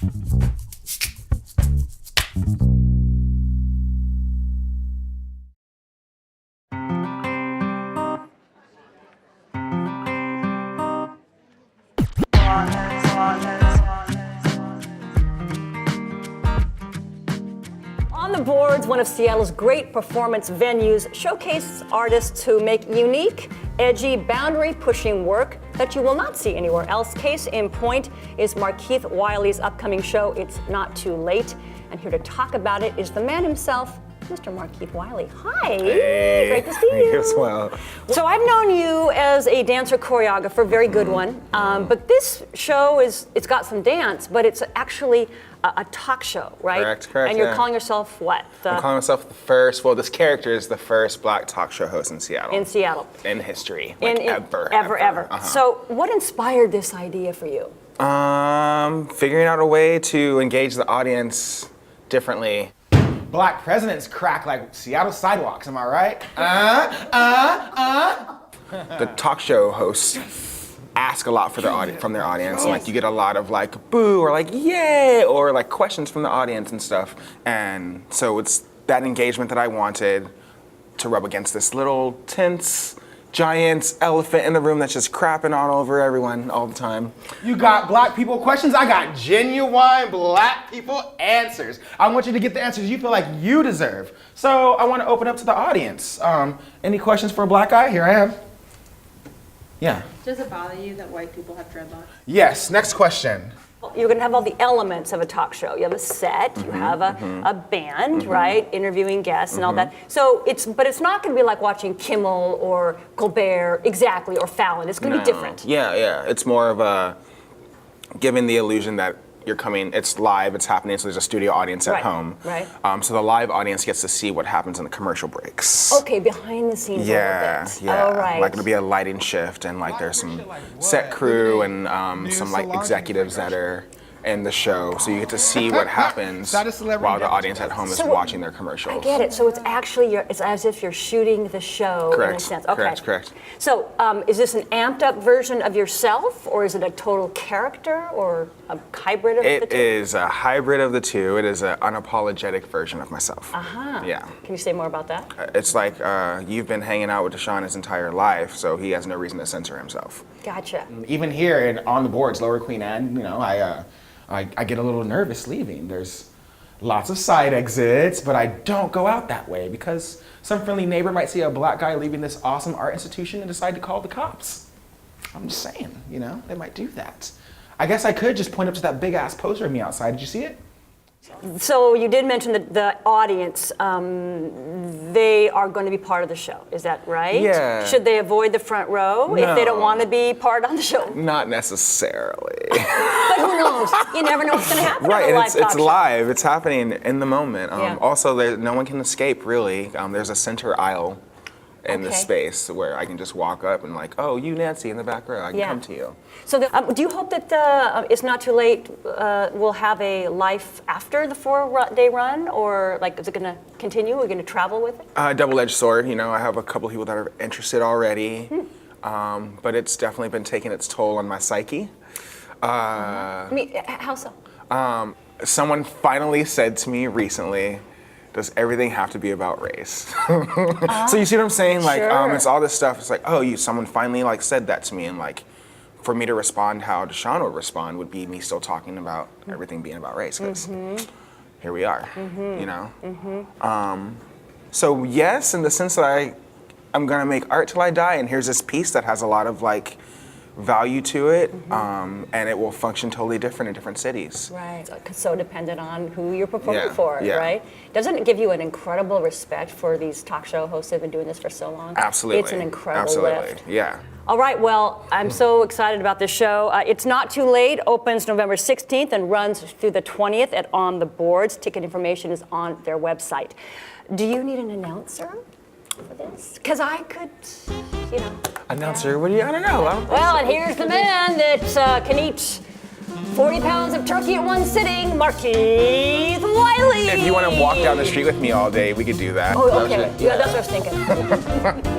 On the Boards, one of Seattle's great performance venues, showcases artists who make unique, edgy, boundary-pushing work that you will not see anywhere else. Case in point is Markeith Wiley's upcoming show, It's Not Too Late. And here to talk about it is the man himself, Mr. Markeith Wiley. Hi. Hey. Great to see you. You as well. So I've known you as a dancer choreographer, very good one. But this show it's got some dance, but it's actually a talk show, right? Correct. And you're calling yourself what? I'm calling myself the first, well, this character is the first Black talk show host in Seattle. In Seattle. In history. Ever. Uh-huh. So what inspired this idea for you? Figuring out a way to engage the audience differently. Black presidents crack like Seattle sidewalks, am I right? The talk show hosts ask a lot for from their audience. And, like, you get a lot of like boo or like yay or like questions from the audience and stuff. And so it's that engagement that I wanted to rub against this little tense giant elephant in the room that's just crapping all over everyone all the time. You got Black people questions, I got genuine Black people answers. I want you to get the answers you feel like you deserve. So I want to open up to the audience. Any questions for a Black guy? Here I am. Yeah. Does it bother you that white people have dreadlocks? Yes, next question. You're going to have all the elements of a talk show. You have a set, you have a band, right? Interviewing guests and all that. So it's not going to be like watching Kimmel or Colbert exactly, or Fallon. It's going to be different. Yeah. It's more of a giving the illusion that you're coming, it's live, it's happening, so there's a studio audience at home. Right. So the live audience gets to see what happens in the commercial breaks. Okay, behind the scenes a little bit. Yeah. All right. Like it'll be a lighting shift and like there's some set crew and some like executives that are in the show, so you get to see what happens while the audience at home is watching their commercials. I get it. So it's actually it's as if you're shooting the show in a sense. Okay. Correct. So is this an amped up version of yourself, or is it a total character, or a hybrid of the two? It is a hybrid of the two. It is an unapologetic version of myself. Yeah. Can you say more about that? It's like you've been hanging out with Deshaun his entire life, so he has no reason to censor himself. Gotcha. Even here on the boards, Lower Queen Anne, I get a little nervous leaving. There's lots of side exits, but I don't go out that way because some friendly neighbor might see a Black guy leaving this awesome art institution and decide to call the cops. I'm just saying, they might do that. I guess I could just point up to that big ass poster of me outside. Did you see it? So you did mention that the audience, they are going to be part of the show. Is that right? Yeah. Should they avoid the front row if they don't want to be part of the show? Not necessarily. But who knows? You never know what's going to happen. Right, on a and live talk it's show. live. It's happening in the moment. Yeah. Also, no one can escape, really. There's a center aisle in the space where I can just walk up and like, oh, you Nancy in the back row, I can come to you. So do you hope that It's Not Too Late will have a life after the 4-day run, or like is it going to continue? Are we going to travel with it? Double-edged sword. I have a couple people that are interested already, but it's definitely been taking its toll on my psyche. How so? Someone finally said to me recently, does everything have to be about race? So you see what I'm saying? Like, Sure. it's all this stuff. It's like, oh, someone finally like said that to me, and like, for me to respond how Deshaun would respond would be me still talking about everything being about race, because here we are, So yes, in the sense that I'm gonna make art till I die, and here's this piece that has a lot of like value to it, and it will function totally different in different cities. Right. So dependent on who you're performing for, yeah. right? Doesn't it give you an incredible respect for these talk show hosts who have been doing this for so long? Absolutely. It's an incredible lift. Yeah. All right, well, I'm so excited about this show. It's Not Too Late opens November 16th and runs through the 20th at On the Boards. Ticket information is on their website. Do you need an announcer for this? Because I could, Announcer, what do you, I don't know. Well, and here's the man that can eat 40 pounds of turkey at one sitting, Markeith Wiley. If you want to walk down the street with me all day, we could do that. Oh, okay. Yeah, that's what I was thinking.